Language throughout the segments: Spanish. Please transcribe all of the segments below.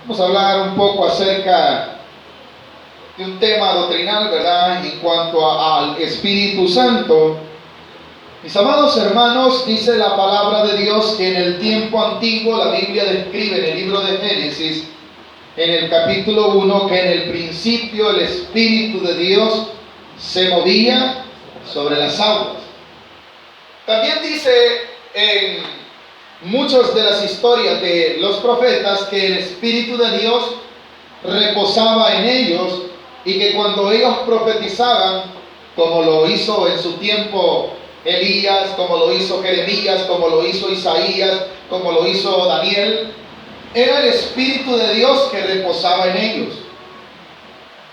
Vamos a hablar un poco acerca de un tema doctrinal, ¿verdad? En cuanto al Espíritu Santo. Mis amados hermanos, dice la palabra de Dios que en el tiempo antiguo, la Biblia describe en el libro de Génesis, en el capítulo 1, que en el principio el Espíritu de Dios se movía sobre las aguas. También dice en muchas de las historias de los profetas que el Espíritu de Dios reposaba en ellos y que cuando ellos profetizaban, como lo hizo en su tiempo Elías, como lo hizo Jeremías, como lo hizo Isaías, como lo hizo Daniel, era el Espíritu de Dios que reposaba en ellos.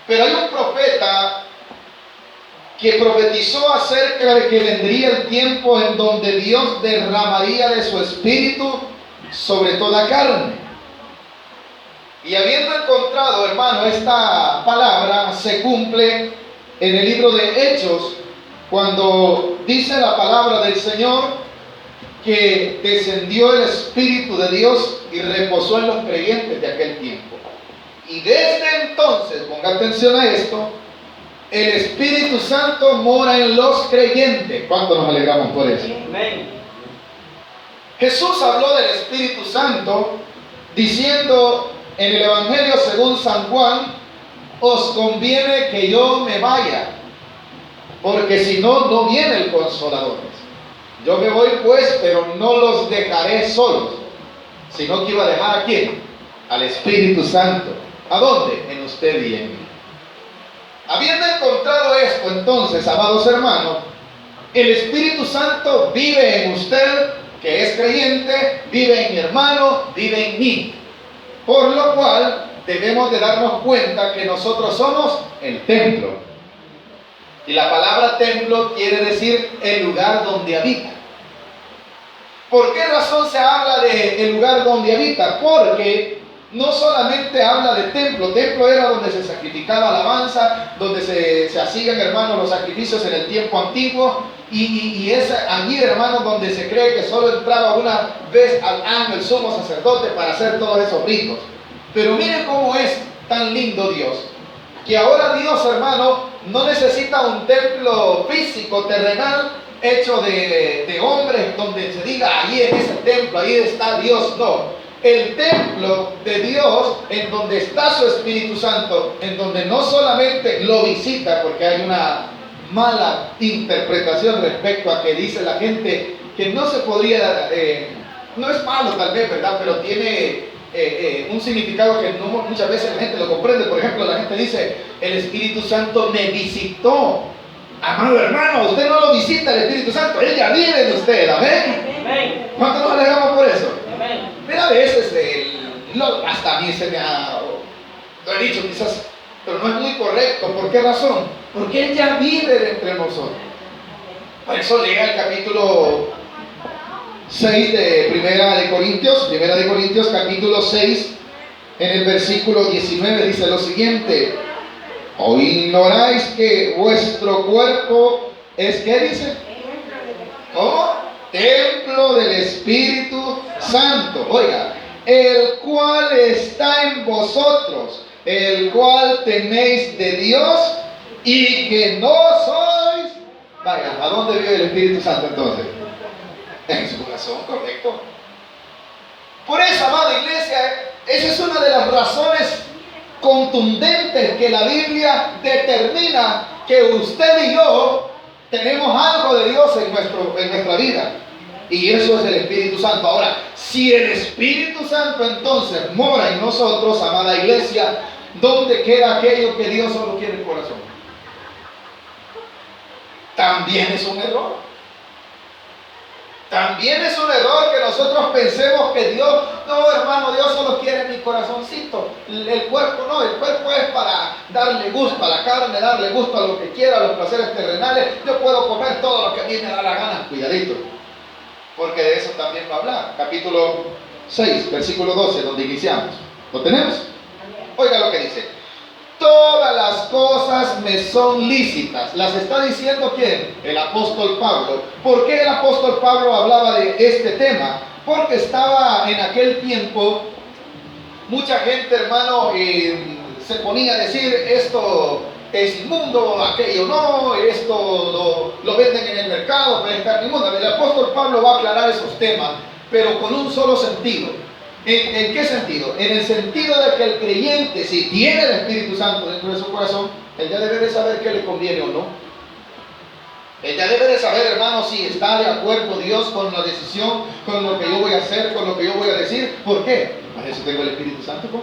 Pero hay un profeta que profetizó acerca de que vendría el tiempo en donde Dios derramaría de su Espíritu sobre toda carne. Y habiendo encontrado, hermano, esta palabra se cumple en el libro de Hechos, cuando dice la palabra del Señor que descendió el Espíritu de Dios y reposó en los creyentes de aquel tiempo. Y desde entonces, ponga atención a esto, el Espíritu Santo mora en los creyentes. ¿Cuánto nos alegramos por eso? Amén. Jesús habló del Espíritu Santo diciendo en el Evangelio según San Juan: os conviene que yo me vaya, porque si no, no viene el Consolador. Yo me voy pues, pero no los dejaré solos, sino que iba a dejar ¿a quién? Al Espíritu Santo. ¿A dónde? En usted y en mí. Habiendo encontrado esto, entonces, amados hermanos, el Espíritu Santo vive en usted, que es creyente, vive en mi hermano, vive en mí. Por lo cual, debemos de darnos cuenta que nosotros somos el templo. Y la palabra templo quiere decir el lugar donde habita. ¿Por qué razón se habla de el lugar donde habita? Porque no solamente habla de templo. Templo era donde se sacrificaba alabanza, donde se hacían, hermanos, los sacrificios en el tiempo antiguo. Y es allí, hermanos, donde se cree que solo entraba una vez al año el sumo sacerdote para hacer todos esos ritos. Pero miren cómo es tan lindo Dios, que ahora Dios, hermano, no necesita un templo físico, terrenal, hecho de hombres, donde se diga, ahí en ese templo, ahí está Dios. No. El templo de Dios, en donde está su Espíritu Santo, en donde no solamente lo visita, porque hay una mala interpretación respecto a que dice la gente que no se podría, no es malo tal vez, ¿verdad? Pero tiene un significado que no muchas veces la gente lo comprende. Por ejemplo, la gente dice, el Espíritu Santo me visitó. Amado hermano, usted no lo visita el Espíritu Santo, Él ya vive en usted, ¿amén? ¿Cuánto nos alegramos por eso? Mira, a veces, hasta a mí se me ha, lo he dicho quizás, pero no es muy correcto. ¿Por qué razón? Porque Él ya vive entre nosotros. Por eso lea el capítulo 6 de Primera de Corintios, capítulo 6, en el versículo 19, dice lo siguiente: ¿o ignoráis que vuestro cuerpo es, qué dice? ¿Cómo? Templo del Espíritu Santo, oiga, el cual está en vosotros, el cual tenéis de Dios y que no sois. Vaya, ¿a dónde vive el Espíritu Santo entonces? En su corazón, correcto. Por eso, amada iglesia, esa es una de las razones contundentes que la Biblia determina que usted y yo tenemos algo de Dios en nuestra vida. Y eso es el Espíritu Santo. Ahora, si el Espíritu Santo entonces mora en nosotros, amada iglesia, ¿dónde queda aquello que Dios solo quiere en el corazón? También es un error. También es un error que nosotros pensemos que Dios, no hermano, Dios solo quiere mi corazoncito. El cuerpo no, el cuerpo es para darle gusto a la carne, darle gusto a lo que quiera, a los placeres terrenales. Yo puedo comer todo lo que a mí me da la gana. Cuidadito, porque de eso también va a hablar. Capítulo 6, versículo 12, donde iniciamos. ¿Lo tenemos? Oiga lo que dice: todas las cosas me son lícitas. ¿Las está diciendo quién? El apóstol Pablo. ¿Por qué el apóstol Pablo hablaba de este tema? Porque estaba en aquel tiempo Mucha gente, hermano, se ponía a decir esto es inmundo, aquello no, esto lo venden en el mercado, pero es carne inmunda. El apóstol Pablo va a aclarar esos temas, pero con un solo sentido. ¿En qué sentido? En el sentido de que el creyente, si tiene el Espíritu Santo dentro de su corazón, él ya debe de saber qué le conviene o no. Él ya debe de saber, hermano, si está de acuerdo Dios con la decisión, con lo que yo voy a hacer, con lo que yo voy a decir. ¿Por qué? Para eso tengo el Espíritu Santo, ¿no?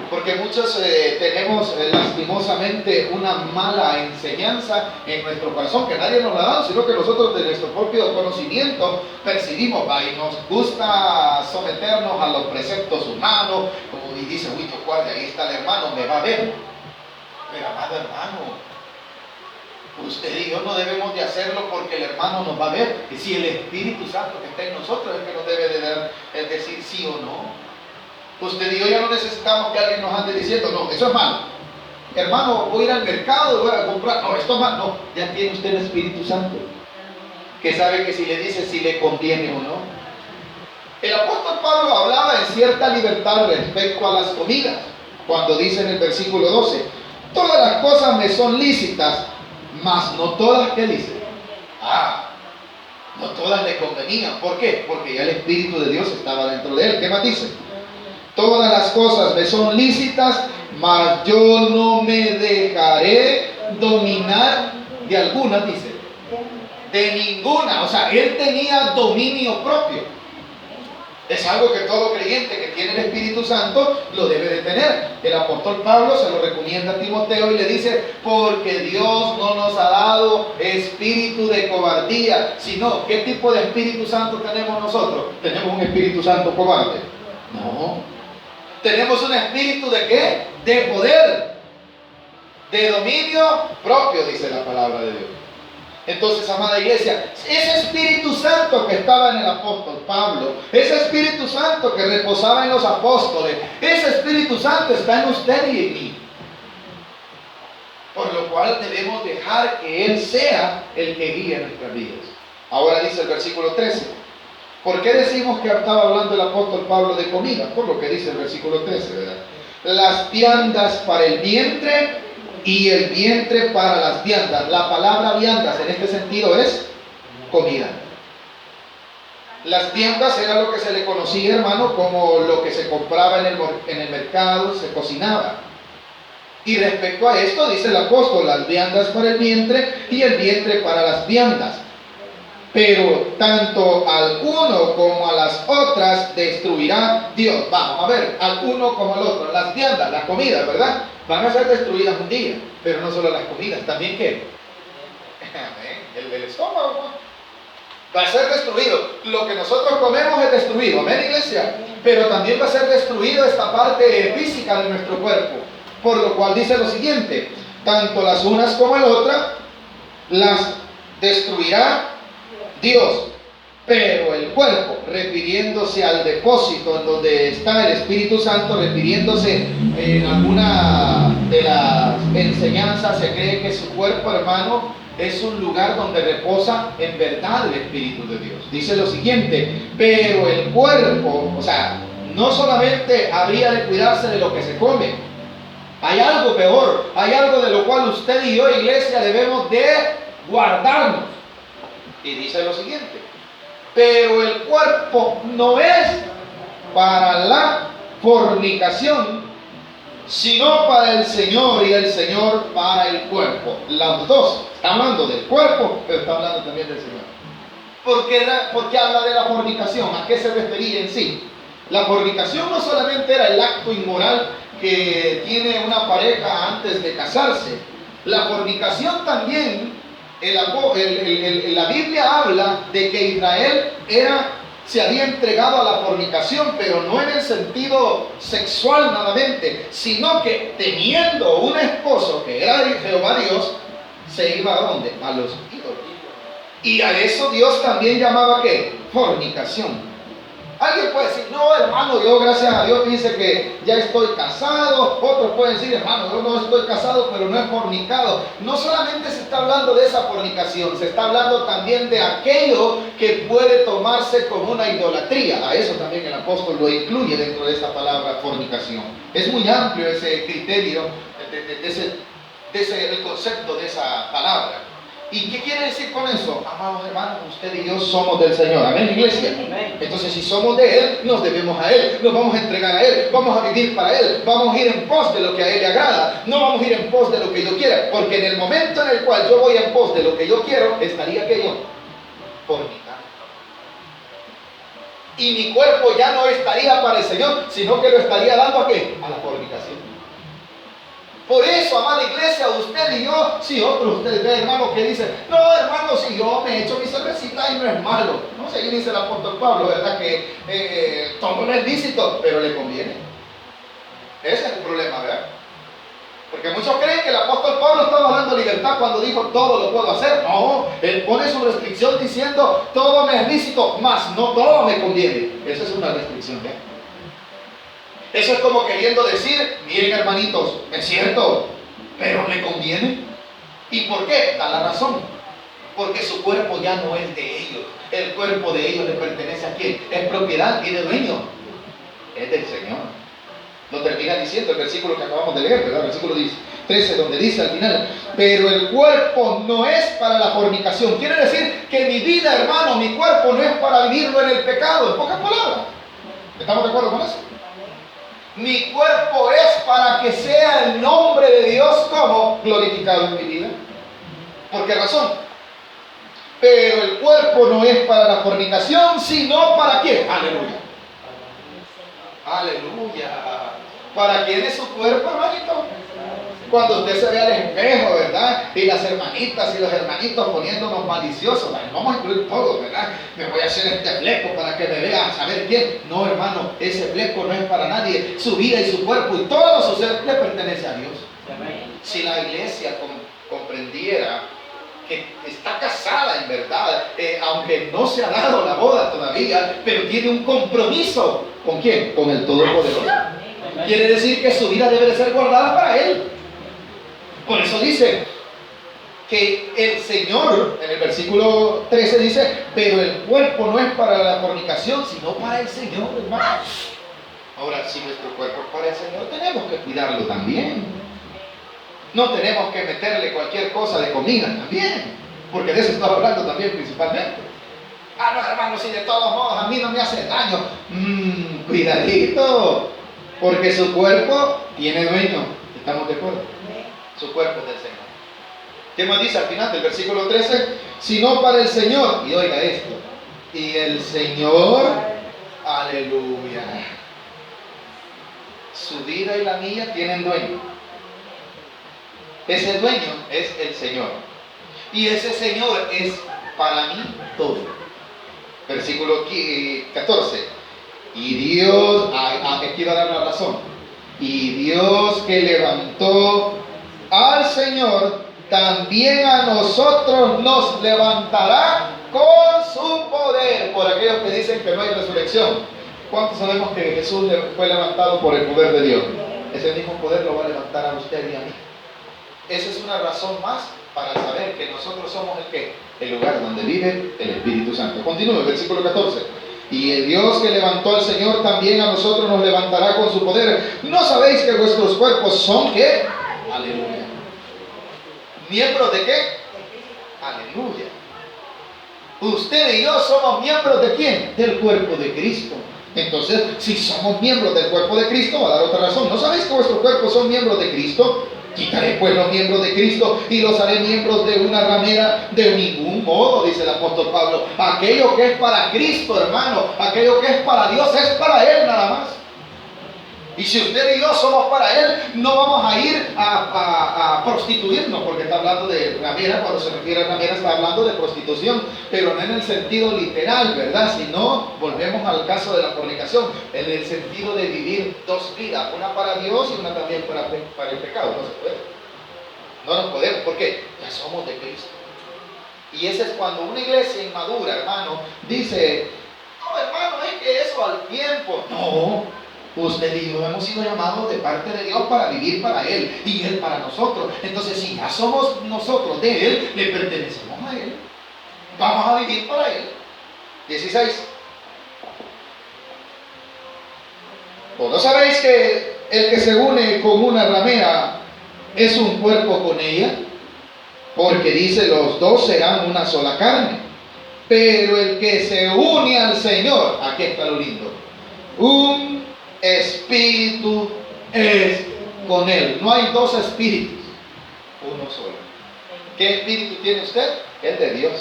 Porque muchos tenemos lastimosamente una mala enseñanza en nuestro corazón que nadie nos la ha dado, sino que nosotros de nuestro propio conocimiento percibimos, y nos gusta someternos a los preceptos humanos, como dice, uy, yo guarde, ahí está el hermano, me va a ver. Pero amado hermano, usted y yo no debemos de hacerlo porque el hermano nos va a ver. Y si el Espíritu Santo que está en nosotros es el que nos debe de decir sí o no. Usted y yo ya no necesitamos que alguien nos ande diciendo, no, eso es malo. Hermano, voy a ir al mercado, voy a comprar, no, esto es malo. No, ya tiene usted el Espíritu Santo, que sabe que si le dice si le conviene o no. El apóstol Pablo hablaba en cierta libertad respecto a las comidas, cuando dice en el versículo 12, todas las cosas me son lícitas, mas no todas, ¿qué dice? No todas le convenían. ¿Por qué? Porque ya el Espíritu de Dios estaba dentro de él. ¿Qué más dice? Todas las cosas me son lícitas, mas yo no me dejaré dominar de alguna, dice. De ninguna. O sea, él tenía dominio propio. Es algo que todo creyente que tiene el Espíritu Santo lo debe de tener. El apóstol Pablo se lo recomienda a Timoteo y le dice, porque Dios no nos ha dado espíritu de cobardía, sino, ¿qué tipo de Espíritu Santo tenemos nosotros? ¿Tenemos un Espíritu Santo cobarde? No. Tenemos un espíritu ¿de qué? De poder, de dominio propio, dice la palabra de Dios. Entonces, amada iglesia, ese Espíritu Santo que estaba en el apóstol Pablo, ese Espíritu Santo que reposaba en los apóstoles, ese Espíritu Santo está en usted y en mí. Por lo cual debemos dejar que Él sea el que guíe nuestras vidas. Ahora dice el versículo 13. ¿Por qué decimos que estaba hablando el apóstol Pablo de comida? Por lo que dice el versículo 13, ¿verdad? Las viandas para el vientre y el vientre para las viandas. La palabra viandas en este sentido es comida. Las viandas era lo que se le conocía, hermano, como lo que se compraba en el mercado, se cocinaba. Y respecto a esto dice el apóstol, las viandas para el vientre y el vientre para las viandas. Pero tanto al uno como a las otras destruirá Dios. Vamos a ver, al uno como al otro. Las viandas, las comidas, ¿verdad? Van a ser destruidas un día. Pero no solo las comidas, también ¿qué? El estómago, ¿no? Va a ser destruido. Lo que nosotros comemos es destruido. Amén, iglesia. Pero también va a ser destruido esta parte física de nuestro cuerpo. Por lo cual dice lo siguiente: tanto las unas como la otra las destruirá Dios, pero el cuerpo, refiriéndose al depósito en donde está el Espíritu Santo, refiriéndose en alguna de las enseñanzas, se cree que su cuerpo, hermano, es un lugar donde reposa en verdad el Espíritu de Dios. Dice lo siguiente: pero el cuerpo, o sea, no solamente habría de cuidarse de lo que se come, hay algo peor, hay algo de lo cual usted y yo, iglesia, debemos de guardarnos. Y dice lo siguiente: pero el cuerpo no es para la fornicación, sino para el Señor, y el Señor para el cuerpo. Los dos, está hablando del cuerpo, pero está hablando también del Señor. ¿Por qué habla de la fornicación? ¿A qué se refería en sí? La fornicación no solamente era el acto inmoral que tiene una pareja antes de casarse. La fornicación también, la Biblia habla de que Israel se había entregado a la fornicación, pero no en el sentido sexual nadamente, sino que teniendo un esposo que era Jehová Dios, se iba a ¿dónde? A los ídolos. Y a eso Dios también llamaba ¿qué? Fornicación. Alguien puede decir, no hermano, yo gracias a Dios dice que ya estoy casado. Otros pueden decir, hermano, yo no estoy casado, pero no he fornicado. No solamente se está hablando de esa fornicación, se está hablando también de aquello que puede tomarse como una idolatría. A eso también el apóstol lo incluye dentro de esta palabra fornicación. Es muy amplio ese criterio, el concepto de esa palabra. ¿Y qué quiere decir con eso? Amados hermanos, usted y yo somos del Señor. Amén, iglesia. Entonces, si somos de Él, nos debemos a Él, nos vamos a entregar a Él, vamos a vivir para Él, vamos a ir en pos de lo que a Él le agrada, no vamos a ir en pos de lo que yo quiera, porque en el momento en el cual yo voy en pos de lo que yo quiero, estaría que yo fornicando. Y mi cuerpo ya no estaría para el Señor, sino que lo estaría dando ¿a qué? A la fornicación. Por eso, amada iglesia, usted y yo, si otros ustedes ven, hermano, que dicen, no, hermano, si yo me echo mi cervecita y no es malo. No sé, ahí dice el apóstol Pablo, ¿verdad? Que todo no es lícito, pero le conviene. Ese es el problema, ¿verdad? Porque muchos creen que el apóstol Pablo estaba hablando de libertad cuando dijo, todo lo puedo hacer. No, él pone su restricción diciendo, todo me es lícito, mas no todo me conviene. Esa es una restricción, ¿verdad? Eso es como queriendo decir, miren hermanitos, es cierto, pero ¿le conviene? ¿Y por qué? Da la razón. Porque su cuerpo ya no es de ellos. El cuerpo de ellos le pertenece a quién. Es propiedad, tiene dueño. Es del Señor. Lo termina diciendo el versículo que acabamos de leer, ¿verdad? El versículo 13, donde dice al final, pero el cuerpo no es para la fornicación. Quiere decir que mi vida, hermano, mi cuerpo no es para vivirlo en el pecado. En pocas palabras. ¿Estamos de acuerdo con eso? Mi cuerpo es para que sea el nombre de Dios como glorificado en mi vida. ¿Por qué razón? Pero el cuerpo no es para la fornicación, sino para quién. Aleluya. Aleluya. ¿Para quién es su cuerpo, hermanito? Cuando usted se ve al espejo, ¿verdad? Y las hermanitas y los hermanitos poniéndonos maliciosos, vamos a incluir todo, ¿verdad? Me voy a hacer este fleco para que me vea, a saber quién. No, hermano, ese fleco no es para nadie. Su vida y su cuerpo y todo su ser le pertenece a Dios. Si la iglesia comprendiera que está casada en verdad, aunque no se ha dado la boda todavía, pero tiene un compromiso. ¿Con quién? Con el Todopoderoso. Quiere decir que su vida debe de ser guardada para Él. Por eso dice que el Señor, en el versículo 13 dice, pero el cuerpo no es para la fornicación, sino para el Señor, hermano. Ahora, si nuestro cuerpo es para el Señor, tenemos que cuidarlo también. No tenemos que meterle cualquier cosa de comida también, porque de eso estaba hablando también principalmente. Ah, no, hermano, si de todos modos a mí no me hace daño. Cuidadito, porque su cuerpo tiene dueño. ¿Estamos de acuerdo? Su cuerpo es del Señor. ¿Qué más dice al final del versículo 13? Sino para el Señor. Y oiga esto. Y el Señor, aleluya. Su vida y la mía tienen dueño. Ese dueño es el Señor. Y ese Señor es para mí todo. Versículo 14. Y Dios, aquí va a dar la razón. Y Dios que levantó al Señor, también a nosotros nos levantará con su poder. Por aquellos que dicen que no hay resurrección, ¿cuántos sabemos que Jesús fue levantado por el poder de Dios? Ese mismo poder lo va a levantar a usted y a mí. Esa es una razón más para saber que nosotros somos el ¿qué? El lugar donde vive el Espíritu Santo. Continúe, versículo 14. Y el Dios que levantó al Señor también a nosotros nos levantará con su poder. ¿No sabéis que vuestros cuerpos son qué? Aleluya. ¿Miembros de qué? Aleluya. Usted y yo somos miembros de quién? Del cuerpo de Cristo. Entonces, si somos miembros del cuerpo de Cristo, va a dar otra razón. ¿No sabéis que vuestros cuerpos son miembros de Cristo? Quitaré pues los miembros de Cristo y los haré miembros de una ramera. De ningún modo, dice el apóstol Pablo. Aquello que es para Cristo, hermano, aquello que es para Dios, es para Él nada más. Y si usted y yo somos para Él, no vamos a ir a prostituirnos, porque está hablando de ramera. Cuando se refiere a ramera está hablando de prostitución, pero no en el sentido literal, ¿verdad? Sino, volvemos al caso de la fornicación, en el sentido de vivir dos vidas, una para Dios y una también para el pecado. No se puede. No nos podemos, ¿por qué? Ya somos de Cristo. Y ese es cuando una iglesia inmadura, hermano, dice, no, hermano, es que aplique eso al tiempo. No, usted y yo hemos sido llamados de parte de Dios para vivir para Él y Él para nosotros. Entonces, si ya somos nosotros de Él, le pertenecemos a Él. Vamos a vivir para Él. 16. ¿O no sabéis que el que se une con una ramera es un cuerpo con ella? Porque dice, los dos serán una sola carne. Pero el que se une al Señor, aquí está lo lindo, un espíritu es con Él. No hay dos espíritus, uno solo. ¿Qué espíritu tiene usted? El de Dios.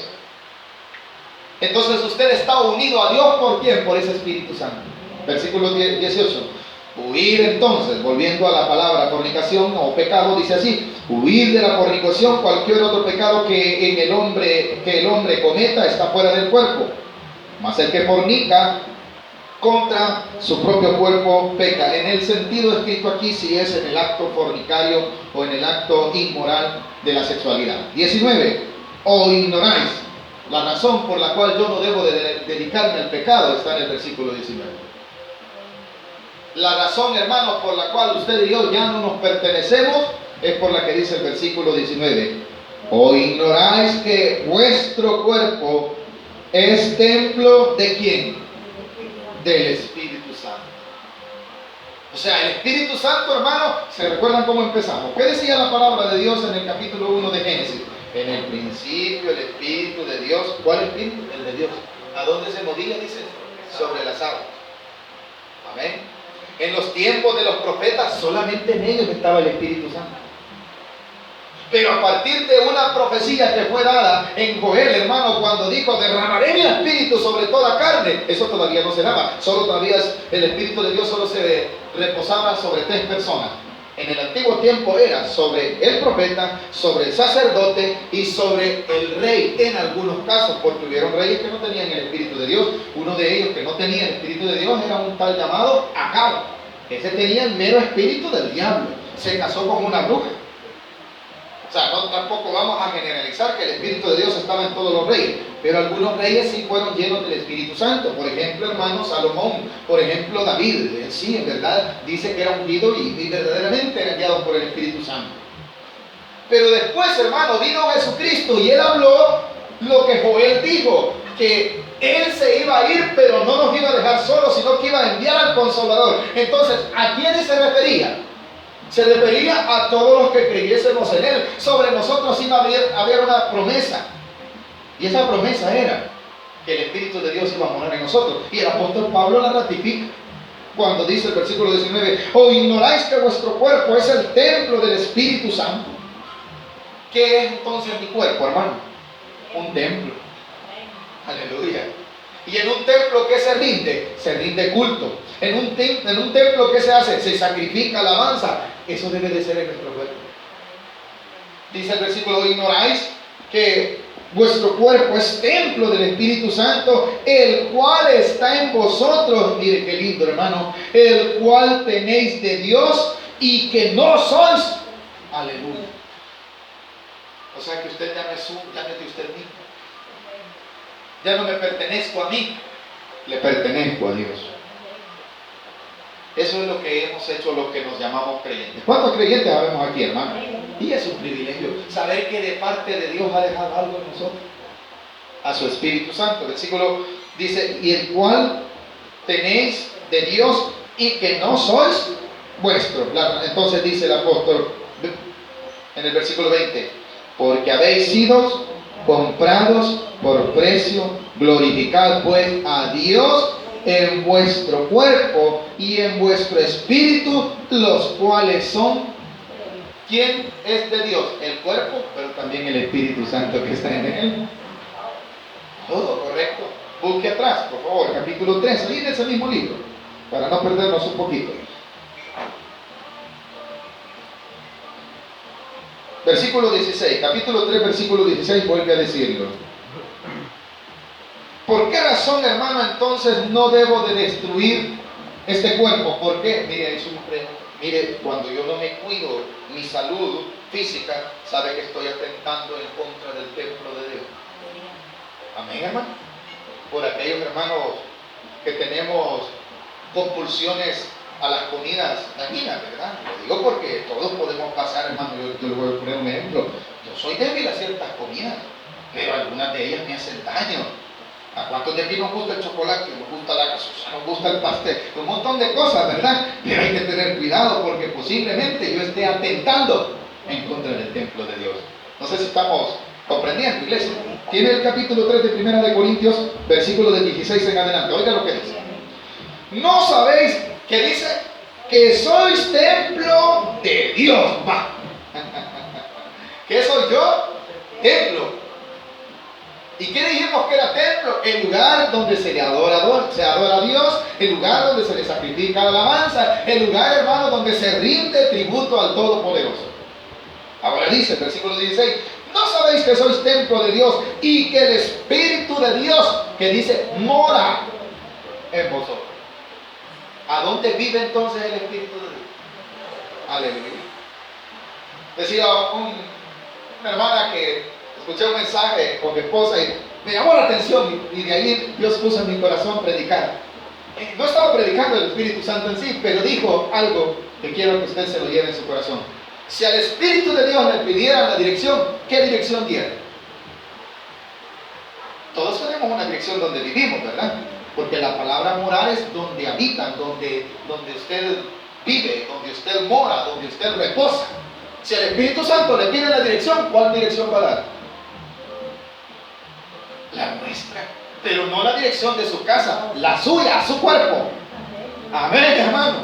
Entonces usted está unido a Dios, ¿por quién? Por ese Espíritu Santo. Versículo 18. Huir entonces, volviendo a la palabra fornicación o pecado, dice así: huir de la fornicación. Cualquier otro pecado que el hombre cometa está fuera del cuerpo, mas el que fornica contra su propio cuerpo peca. En el sentido escrito aquí, si es en el acto fornicario o en el acto inmoral de la sexualidad. 19. O ignoráis la razón por la cual yo no debo de dedicarme al pecado, está en el versículo 19. La razón, hermanos, por la cual usted y yo ya no nos pertenecemos es por la que dice el versículo 19. ¿O ignoráis que vuestro cuerpo es templo de quién? Del Espíritu Santo. O sea, el Espíritu Santo, hermano, ¿se recuerdan cómo empezamos? ¿Qué decía la palabra de Dios en el capítulo 1 de Génesis? En el principio el Espíritu de Dios. ¿Cuál Espíritu? El de Dios. ¿A dónde se movía? Dice, sobre las aguas. Amén. En los tiempos de los profetas, solamente en ellos estaba el Espíritu Santo. Pero a partir de una profecía que fue dada en Joel, hermano, cuando dijo, derramaré mi espíritu sobre toda carne, eso todavía no se daba. Solo todavía el Espíritu de Dios solo se reposaba sobre 3 personas. En el antiguo tiempo era sobre el profeta, sobre el sacerdote y sobre el rey, en algunos casos, porque hubieron reyes que no tenían el Espíritu de Dios. Uno de ellos que no tenía el Espíritu de Dios era un tal llamado Acab. Ese tenía el mero espíritu del diablo. Se casó con una bruja. O sea, no tampoco vamos a generalizar que el Espíritu de Dios estaba en todos los reyes, pero algunos reyes sí fueron llenos del Espíritu Santo. Por ejemplo, hermano, Salomón, por ejemplo, David, él sí, en verdad, dice que era ungido y verdaderamente era guiado por el Espíritu Santo. Pero después, hermano, vino Jesucristo y Él habló lo que Joel dijo, que Él se iba a ir, pero no nos iba a dejar solos, sino que iba a enviar al Consolador. Entonces, ¿a quiénes se refería? Se refería a todos los que creyésemos en Él. Sobre nosotros iba a haber una promesa. Y esa promesa era que el Espíritu de Dios iba a morar en nosotros. Y el apóstol Pablo la ratifica cuando dice el versículo 19: ¿o ignoráis que vuestro cuerpo es el templo del Espíritu Santo? ¿Qué es entonces mi cuerpo, hermano? Un templo. Aleluya. Y en un templo que se rinde culto. En un templo que se hace, se sacrifica alabanza. Eso debe de ser en nuestro cuerpo. Dice el versículo: ignoráis que vuestro cuerpo es templo del Espíritu Santo, el cual está en vosotros. Mire qué lindo, hermano. El cual tenéis de Dios y que no sois. Aleluya. O sea que usted ya no es de usted mismo. Ya no me pertenezco a mí, le pertenezco a Dios. Eso es lo que hemos hecho los que nos llamamos creyentes. ¿Cuántos creyentes habemos aquí, hermano? Y es un privilegio saber que de parte de Dios ha dejado algo en nosotros, a su Espíritu Santo. El versículo dice: y el cual tenéis de Dios y que no sois vuestros. Entonces dice el apóstol en el versículo 20: porque habéis sido comprados por precio. Glorificad pues a Dios en vuestro cuerpo y en vuestro espíritu, los cuales son. ¿Quién es de Dios? El cuerpo, pero también el Espíritu Santo que está en él. Todo correcto. Busque atrás, por favor, capítulo 3, ahí en ese mismo libro, para no perdernos un poquito. Versículo 16, capítulo 3, versículo 16, vuelve a decirlo. ¿Por qué razón, hermano, entonces no debo de destruir este cuerpo? ¿Por qué? Mire, cuando yo no me cuido mi salud física, sabe que estoy atentando en contra del templo de Dios. Amén, hermano. Por aquellos hermanos que tenemos compulsiones a las comidas dañinas, ¿verdad? Lo digo porque todos podemos pasar, hermano. Yo le voy a poner un ejemplo. Yo soy débil a ciertas comidas, pero algunas de ellas me hacen daño. ¿A cuántos de aquí nos gusta el chocolate, nos gusta la gaseosa, nos gusta el pastel? Un montón de cosas, ¿verdad? Pero hay que tener cuidado porque posiblemente yo esté atentando en contra del templo de Dios. No sé si estamos comprendiendo, iglesia. Tiene el capítulo 3 de Primera de Corintios, versículo del 16 en adelante. Oiga lo que dice. ¿No sabéis que dice que sois templo de Dios? Va. ¿Qué soy yo? Templo. ¿Y qué dijimos que era templo? El lugar donde se adora a Dios, el lugar donde se le sacrifica la alabanza, el lugar, hermano, donde se rinde tributo al Todopoderoso. Ahora dice el versículo 16, ¿no sabéis que sois templo de Dios y que el Espíritu de Dios, que dice, mora en vosotros? ¿A dónde vive entonces el Espíritu de Dios? Aleluya. Decía una hermana que escuché un mensaje con mi esposa y me llamó la atención y de ahí Dios puso en mi corazón predicar. No estaba predicando el Espíritu Santo en sí, pero dijo algo que quiero que usted se lo lleve en su corazón. Si al Espíritu de Dios le pidieran la dirección, ¿qué dirección diera? Todos tenemos una dirección donde vivimos, ¿verdad? Porque la palabra morar es donde habitan, donde usted vive, donde usted mora, donde usted reposa. Si al Espíritu Santo le pide la dirección, ¿cuál dirección va a dar? La nuestra. Pero no la dirección de su casa, la suya, su cuerpo. Amén, hermano.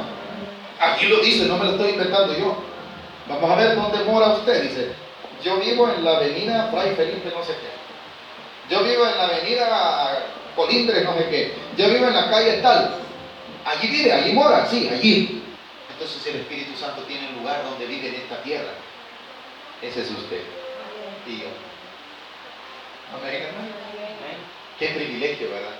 Aquí lo dice, no me lo estoy inventando yo. Vamos a ver dónde mora usted. Dice, yo vivo en la avenida Fray Felipe no sé qué. Yo vivo en la avenida Colindres no sé qué. Yo vivo en la calle tal. Allí vive, allí mora, sí, allí. Entonces el Espíritu Santo tiene un lugar donde vive en esta tierra. Ese es usted y yo. Amén, hermano. Qué privilegio, ¿verdad?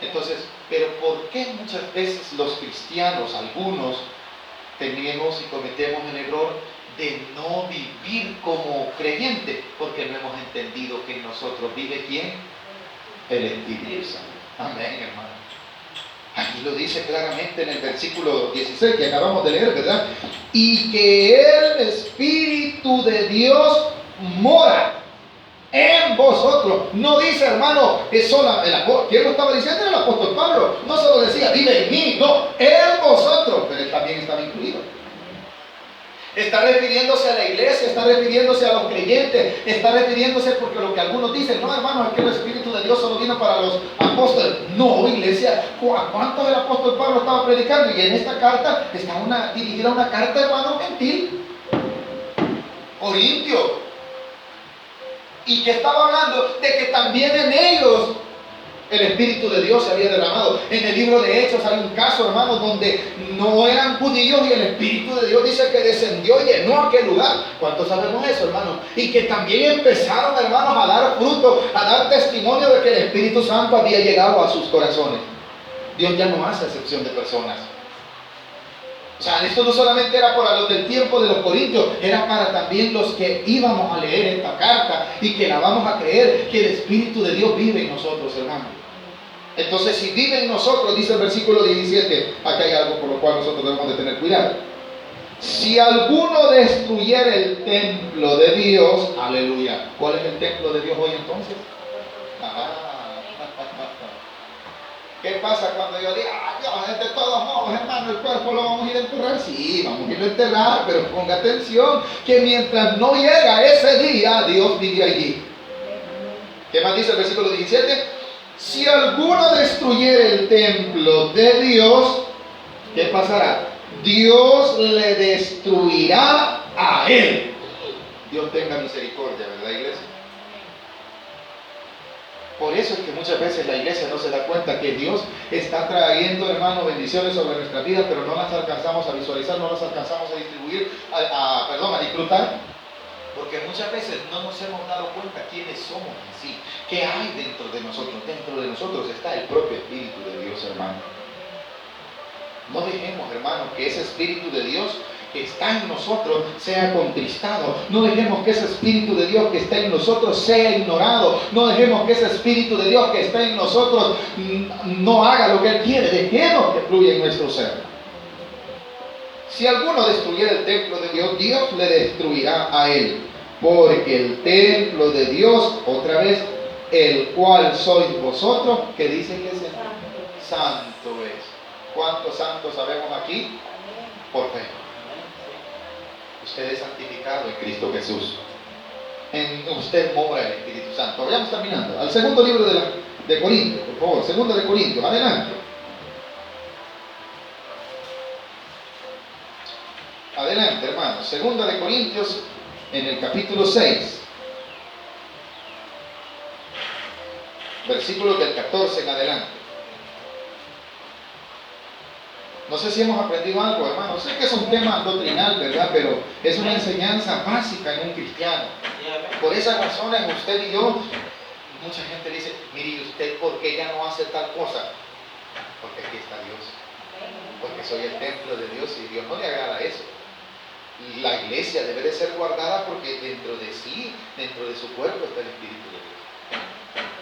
Entonces, pero ¿por qué muchas veces los cristianos, algunos, tenemos y cometemos el error de no vivir como creyente? Porque no hemos entendido que en nosotros vive ¿quién? El Espíritu Santo. Amén, hermano. Aquí lo dice claramente en el versículo 16 que acabamos de leer, ¿verdad? Y que el Espíritu de Dios mora en vosotros. No dice, hermano, es solo ¿quién lo estaba diciendo? El apóstol Pablo. No solo decía, vive en mí, no, en vosotros, pero él también estaba incluido. Está refiriéndose a la iglesia, está refiriéndose a los creyentes, está refiriéndose porque lo que algunos dicen, no, hermano, es que el Espíritu de Dios solo vino para los apóstoles. No, iglesia, ¿a cuántos el apóstol Pablo estaba predicando? Y en esta carta está dirigida una carta, hermano, gentil, corintio. Y que estaba hablando de que también en ellos el Espíritu de Dios se había derramado. En el libro de Hechos hay un caso, hermanos, donde no eran judíos y el Espíritu de Dios dice que descendió y llenó aquel lugar. ¿Cuántos sabemos eso, hermanos? Y que también empezaron, hermanos, a dar fruto, a dar testimonio de que el Espíritu Santo había llegado a sus corazones. Dios ya no hace excepción de personas. O sea, esto no solamente era para los del tiempo de los corintios, era para también los que íbamos a leer esta carta y que la vamos a creer, que el Espíritu de Dios vive en nosotros, hermanos. Entonces, si vive en nosotros, dice el versículo 17, aquí hay algo por lo cual nosotros debemos de tener cuidado. Si alguno destruyere el templo de Dios, aleluya. ¿Cuál es el templo de Dios hoy entonces? ¿Qué pasa cuando yo digo, Dios, de todos modos, hermano, el cuerpo lo vamos a ir a enterrar? Sí, vamos a ir a enterrar, pero ponga atención, que mientras no llega ese día, Dios vive allí. ¿Qué más dice el versículo 17? Si alguno destruyere el templo de Dios, ¿qué pasará? Dios le destruirá a él. Dios tenga misericordia, ¿verdad, iglesia? Por eso es que muchas veces la iglesia no se da cuenta que Dios está trayendo, hermano, bendiciones sobre nuestras vidas, pero no las alcanzamos a visualizar, no las alcanzamos a distribuir, a disfrutar, porque muchas veces no nos hemos dado cuenta quiénes somos en sí, qué hay dentro de nosotros. Dentro de nosotros está el propio Espíritu de Dios, hermano. No dejemos, hermano, que ese Espíritu de Dios que está en nosotros sea contristado. No dejemos que ese Espíritu de Dios que está en nosotros sea ignorado. No dejemos que ese Espíritu de Dios que está en nosotros no haga lo que Él quiere. Dejemos que fluya en nuestro ser. Si alguno destruyera el templo de Dios, Dios le destruirá a él. Porque el templo de Dios, otra vez, el cual sois vosotros, que dice Iglesia, santo es. ¿Cuántos santos sabemos aquí? Por fe. Usted es santificado en Cristo Jesús. En usted mora el Espíritu Santo. Vayamos terminando. Al segundo libro de Corintios, por favor. Segundo de Corintios, adelante. Adelante, hermanos. Segunda de Corintios, en el capítulo 6. Versículos del 14 en adelante. No sé si hemos aprendido algo, hermanos. Sé que es un tema doctrinal, ¿verdad? Pero es una enseñanza básica en un cristiano. Por esas razones, usted y yo, mucha gente dice, mire, ¿y usted por qué ya no hace tal cosa? Porque aquí está Dios. Porque soy el templo de Dios y Dios no le agrada eso. La iglesia debe de ser guardada porque dentro de sí, dentro de su cuerpo está el Espíritu de Dios.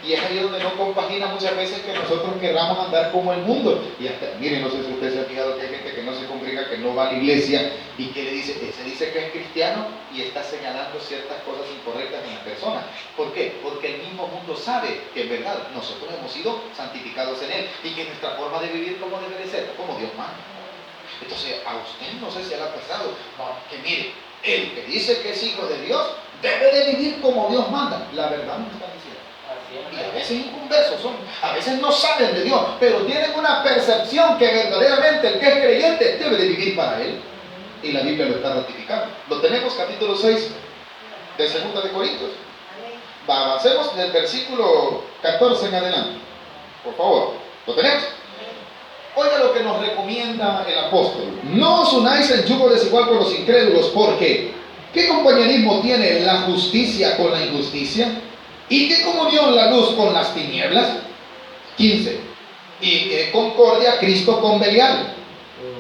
Y es ahí donde no compagina muchas veces que nosotros querramos andar como el mundo. Y hasta, miren, no sé si usted se ha fijado que hay gente que no se congrega, que no va a la iglesia y que le dice, se dice que es cristiano y está señalando ciertas cosas incorrectas en la persona. ¿Por qué? Porque el mismo mundo sabe que en verdad nosotros hemos sido santificados en Él y que nuestra forma de vivir como debe de ser, como Dios manda. Entonces, a usted no sé si le ha pasado, no, que mire, el que dice que es hijo de Dios debe de vivir como Dios manda. La verdad no está diciendo. Y a veces inconversos son, a veces no saben de Dios, pero tienen una percepción que verdaderamente el que es creyente debe de vivir para Él. Y la Biblia lo está ratificando. Lo tenemos, capítulo 6 de Segunda de Corintios. Avancemos del versículo 14 en adelante. Por favor, ¿lo tenemos? Oiga lo que nos recomienda el apóstol. No os unáis en yugo desigual con los incrédulos, porque ¿qué compañerismo tiene la justicia con la injusticia? ¿Y qué comunión la luz con las tinieblas? 15. ¿Y qué concordia Cristo con Belial?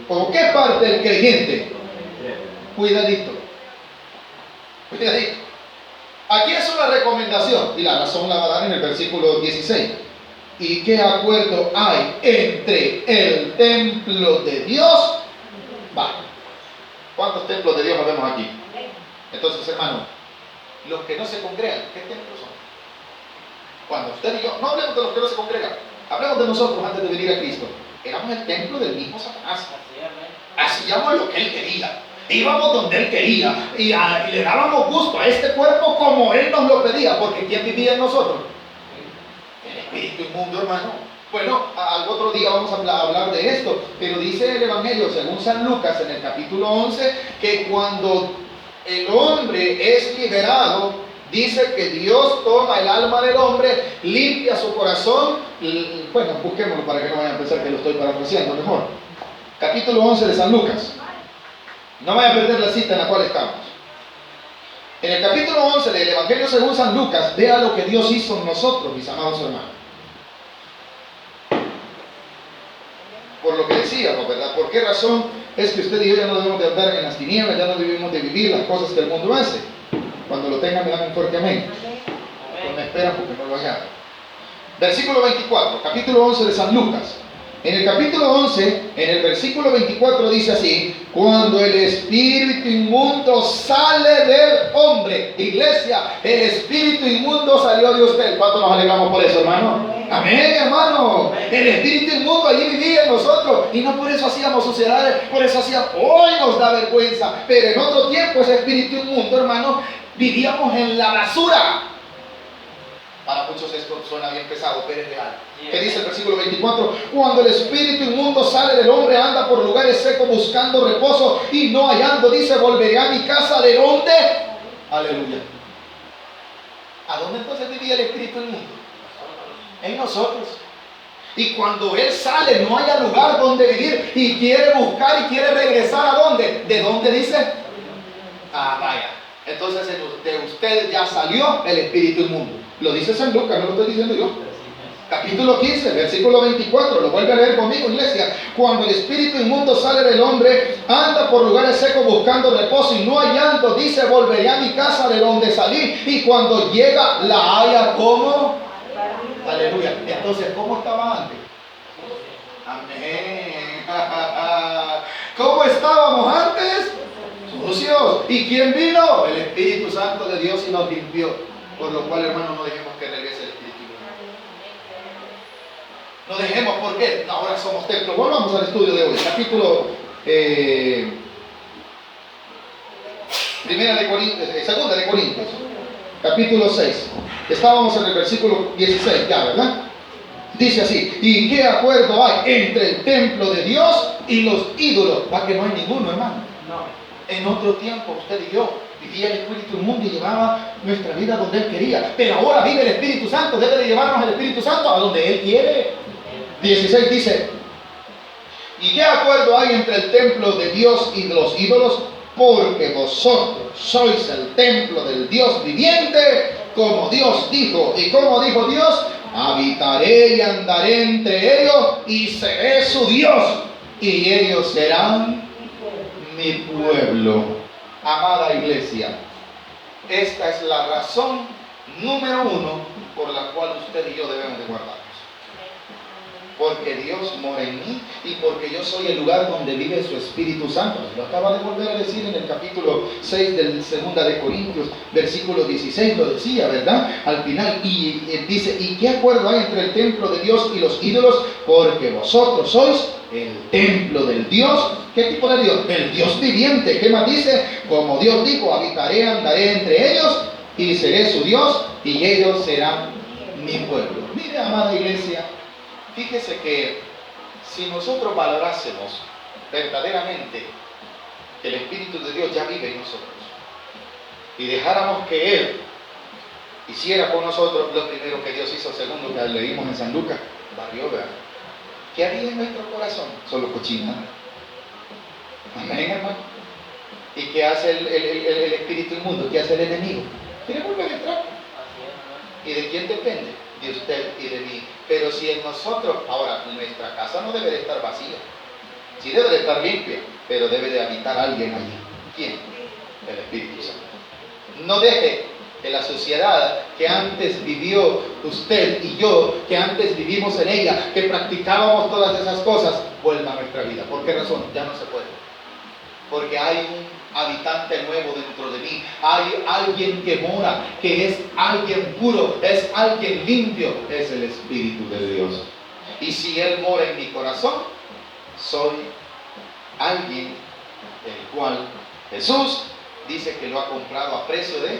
¿O qué parte del creyente? Cuidadito. Cuidadito. Aquí es una recomendación, y la razón la va a dar en el versículo 16. ¿Y qué acuerdo hay entre el templo de Dios? Va. ¿Cuántos templos de Dios vemos aquí? Entonces, hermano, los que no se congregan, ¿qué templos son? Cuando usted y yo, no hablemos de los que no se congregan, hablemos de nosotros antes de venir a Cristo. Éramos el templo del mismo Satanás. Hacíamos lo que él quería. Íbamos donde él quería. Y le dábamos gusto a este cuerpo como él nos lo pedía. Porque ¿quién vivía en nosotros? El espíritu inmundo, hermano. Bueno, al otro día vamos a hablar de esto. Pero dice el Evangelio, según San Lucas, en el capítulo 11, que cuando el hombre es liberado, dice que Dios toma el alma del hombre, limpia su corazón. Bueno, busquémoslo para que no vayan a pensar que lo estoy parafraseando mejor. Capítulo 11 de San Lucas. No vayan a perder la cita en la cual estamos. En el capítulo 11 del Evangelio según San Lucas, vea lo que Dios hizo en nosotros, mis amados hermanos. Por lo que decíamos, ¿verdad? ¿Por qué razón es que usted y yo ya no debemos de andar en las tinieblas, ya no debemos de vivir las cosas que el mundo hace? Cuando lo tengan, me dan un fuerte amén. Pues me esperan porque no lo hagan. Versículo 24, capítulo 11 de San Lucas. En el capítulo 11, en el versículo 24 dice así: cuando el espíritu inmundo sale del hombre. Iglesia, el espíritu inmundo salió de usted. ¿Cuánto nos alegramos por eso, hermano? Amén, hermano. El espíritu inmundo allí vivía en nosotros. Y no por eso hacíamos sociedades, por eso hacíamos. Hoy nos da vergüenza. Pero en otro tiempo ese espíritu inmundo, hermano, vivíamos en la basura. Para muchos esto suena bien pesado, pero es real. ¿Qué dice el versículo 24? Cuando el espíritu inmundo sale del hombre, anda por lugares secos buscando reposo y no hallando, dice, volveré a mi casa. ¿De dónde? Aleluya. ¿A dónde entonces vivía el espíritu inmundo? En nosotros. Y cuando él sale, no haya lugar donde vivir y quiere buscar y quiere regresar. ¿A dónde? ¿De dónde dice? Ah, vaya. Entonces de ustedes ya salió el espíritu inmundo. Lo dice San Lucas, no lo estoy diciendo yo. Capítulo 15, versículo 24, lo vuelve a leer conmigo, iglesia. Cuando el espíritu inmundo sale del hombre, anda anda por lugares secos buscando reposo y no hallando, dice, volveré a mi casa de donde salí. Y cuando llega, la halla como. Aleluya. Entonces, ¿cómo estaba antes? Amén. ¿Cómo estábamos antes? Sucios. ¿Y quién vino? El Espíritu Santo de Dios y nos limpió. Por lo cual, hermano, no dejemos que regrese el Espíritu. No dejemos, ¿por qué? Ahora somos templos. Volvamos al estudio de hoy. Capítulo Segunda de Corintios. Capítulo 6. Estábamos en el versículo 16 ya, ¿verdad? Dice así: ¿y qué acuerdo hay entre el templo de Dios y los ídolos? ¿Va que no hay ninguno, hermano? No. En otro tiempo, usted y yo vivía el Espíritu inmundo y llevaba nuestra vida donde Él quería. Pero ahora vive el Espíritu Santo. Debe de llevarnos el Espíritu Santo a donde Él quiere. 16 dice: ¿y qué acuerdo hay entre el templo de Dios y de los ídolos? Porque vosotros sois el templo del Dios viviente, como Dios dijo. ¿Y como dijo Dios? Habitaré y andaré entre ellos y seré su Dios, y ellos serán mi pueblo. Amada iglesia, esta es la razón número 1 por la cual usted y yo debemos de guardarnos. Porque Dios mora en mí y porque yo soy el lugar donde vive su Espíritu Santo. Lo acaba de volver a decir en el capítulo 6 del 2 de Corintios, versículo 16, lo decía, ¿verdad? Al final, y dice: ¿y qué acuerdo hay entre el templo de Dios y los ídolos? Porque vosotros sois el templo del Dios. ¿Qué tipo de Dios? El Dios viviente. ¿Qué más dice? Como Dios dijo, habitaré, andaré entre ellos y seré su Dios y ellos serán mi pueblo. Mire, amada iglesia, fíjese que si nosotros valorásemos verdaderamente que el Espíritu de Dios ya vive en nosotros y dejáramos que Él hiciera con nosotros lo primero que Dios hizo, según lo que leímos en San Lucas, barrió, ¿verdad? ¿Qué haría en nuestro corazón? Solo cochinada. Amén, hermano. ¿Y qué hace el espíritu inmundo? ¿Qué hace el enemigo? Quiere volver a entrar. ¿Y de quién depende? De usted y de mí. Pero si en nosotros, ahora, nuestra casa no debe de estar vacía. Sí debe de estar limpia, pero debe de habitar alguien allí. ¿Quién? El Espíritu Santo. No deje que la sociedad que antes vivió usted y yo, que antes vivimos en ella, que practicábamos todas esas cosas, vuelva a nuestra vida. ¿Por qué razón? Ya no se puede. Porque hay un habitante nuevo dentro de mí. Hay alguien que mora, que es alguien puro, es alguien limpio, es el Espíritu de Dios. Y si Él mora en mi corazón, soy alguien el cual Jesús dice que lo ha comprado a precio de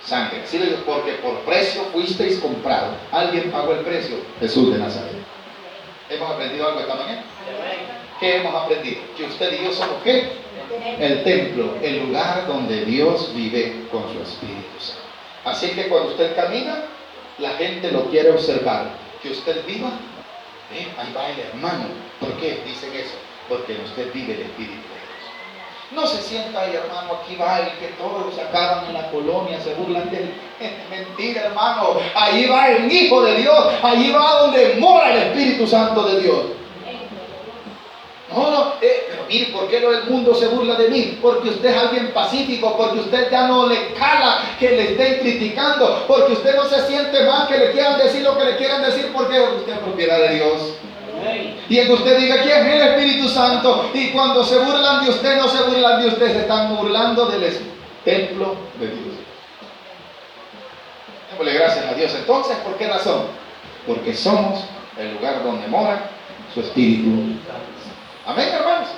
sangre. ¿Sí? Porque por precio fuisteis comprado. Alguien pagó el precio, Jesús de Nazaret. ¿Hemos aprendido algo esta mañana? ¿Qué hemos aprendido? Que usted y yo somos ¿qué? El templo, el lugar donde Dios vive con su Espíritu Santo. Así que cuando usted camina, la gente lo quiere observar. Que usted viva, ahí va el hermano. ¿Por qué dicen eso? Porque en usted vive el Espíritu de Dios. No se sienta ahí, hermano, aquí va el que todos se acaban en la colonia, se burlan de él. Mentira, hermano. Ahí va el Hijo de Dios, ahí va donde mora el Espíritu Santo de Dios. Pero mire, ¿por qué el mundo se burla de mí? Porque usted es alguien pacífico, porque usted ya no le cala que le estén criticando, porque usted no se siente mal que le quieran decir lo que le quieran decir, porque usted es propiedad de Dios. Y en que usted diga quién es el Espíritu Santo, y cuando se burlan de usted, no se burlan de usted, se están burlando del templo de Dios. Démosle gracias a Dios. Entonces, ¿por qué razón? Porque somos el lugar donde mora su Espíritu. Amén, hermanos.